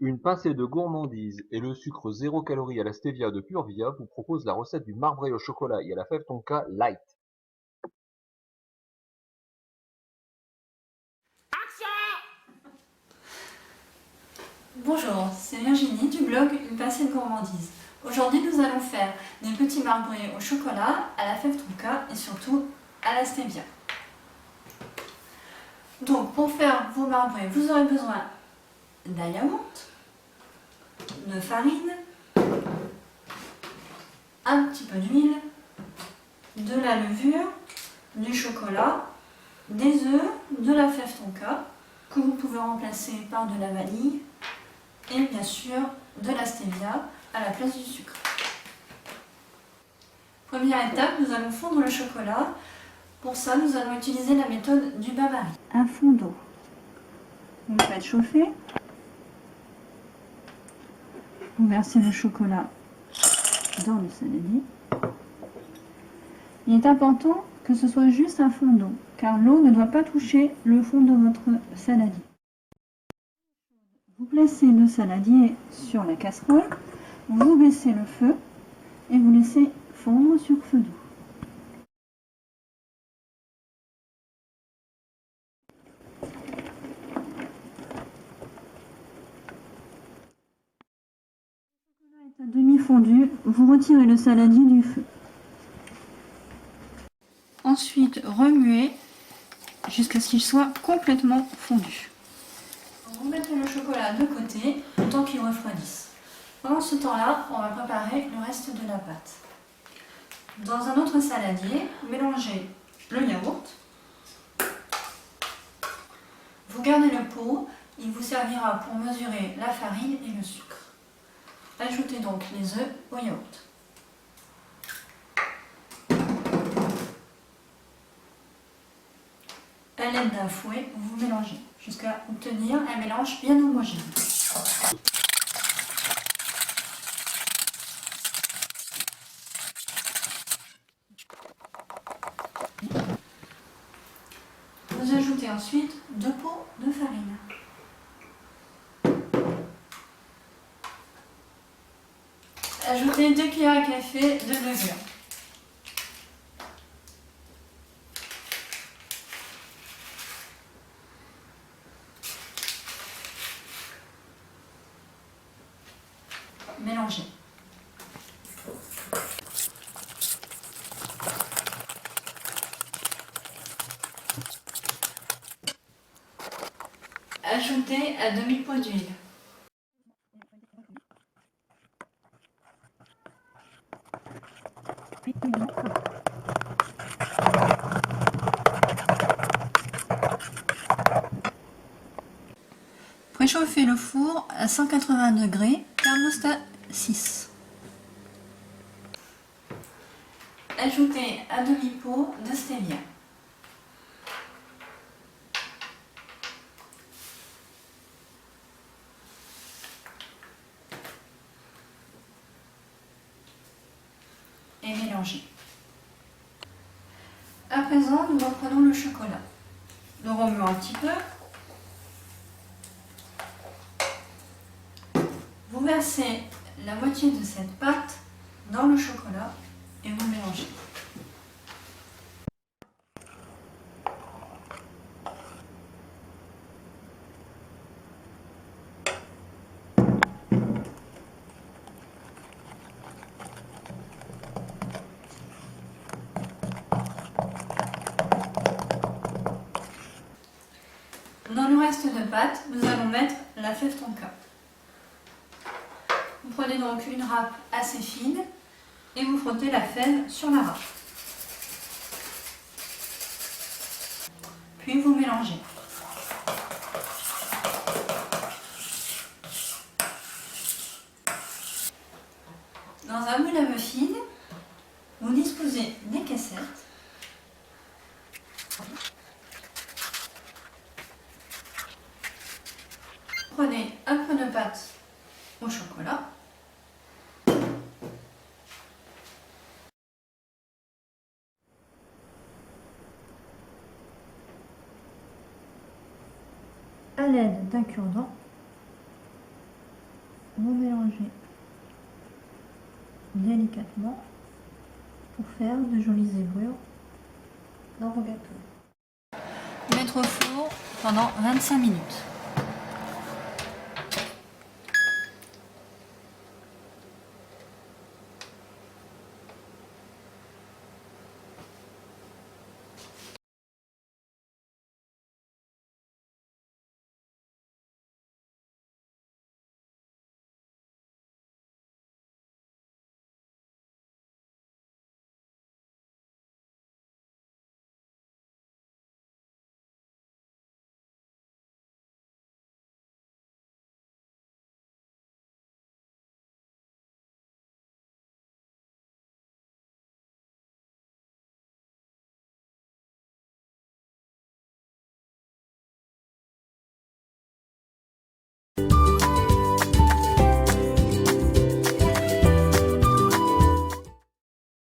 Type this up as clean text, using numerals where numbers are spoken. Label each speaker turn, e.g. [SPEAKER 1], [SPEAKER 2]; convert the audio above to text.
[SPEAKER 1] Une pincée de gourmandise et le sucre 0 calorie à la stevia de Purvia vous propose la recette du marbré au chocolat et à la fève tonka light.
[SPEAKER 2] Bonjour, c'est Virginie du blog Une pincée de gourmandise. Aujourd'hui, nous allons faire des petits marbrés au chocolat, à la fève tonka et surtout à la stevia. Donc, pour faire vos marbrés, vous aurez besoin d'un yaourt, de farine, un petit peu d'huile, de la levure, du chocolat, des œufs, de la fève tonka que vous pouvez remplacer par de la vanille et bien sûr de la stevia à la place du sucre. Première étape, nous allons fondre le chocolat. Pour ça, nous allons utiliser la méthode du bain-marie. Un fond d'eau. Vous le faites chauffer. Vous versez le chocolat dans le saladier. Il est important que ce soit juste un fond d'eau, car l'eau ne doit pas toucher le fond de votre saladier. Vous placez le saladier sur la casserole, vous baissez le feu et vous laissez fondre sur feu doux. Le chocolat est à demi fondu, vous retirez le saladier du feu. Ensuite, remuez jusqu'à ce qu'il soit complètement fondu. Vous mettez le chocolat de côté, le temps qu'il refroidisse. Pendant ce temps-là, on va préparer le reste de la pâte. Dans un autre saladier, mélangez le yaourt. Vous gardez le pot, il vous servira pour mesurer la farine et le sucre. Ajoutez donc les œufs au yaourt. À l'aide d'un fouet, vous mélangez jusqu'à obtenir un mélange bien homogène. Vous ajoutez ensuite 2 pots de farine. Ajoutez 2 cuillères à café de levure. Mélangez. Ajoutez un demi-pot d'huile. Préchauffez le four à 180 degrés, thermostat 6. Ajoutez un demi-pot de stevia. Et mélangez. À présent, nous reprenons le chocolat. Nous remuons un petit peu. Vous versez la moitié de cette pâte dans le chocolat et vous mélangez. Dans le reste de pâte, nous allons mettre la fève tonka. Vous prenez donc une râpe assez fine et vous frottez la fève sur la râpe. Puis vous mélangez. Dans un moule à muffins, vous disposez des cassettes. Prenez un peu de pâte au chocolat. À l'aide d'un cure-dent, remélanger délicatement pour faire de jolies zébrures dans vos gâteaux. Mettre au four pendant 25 minutes.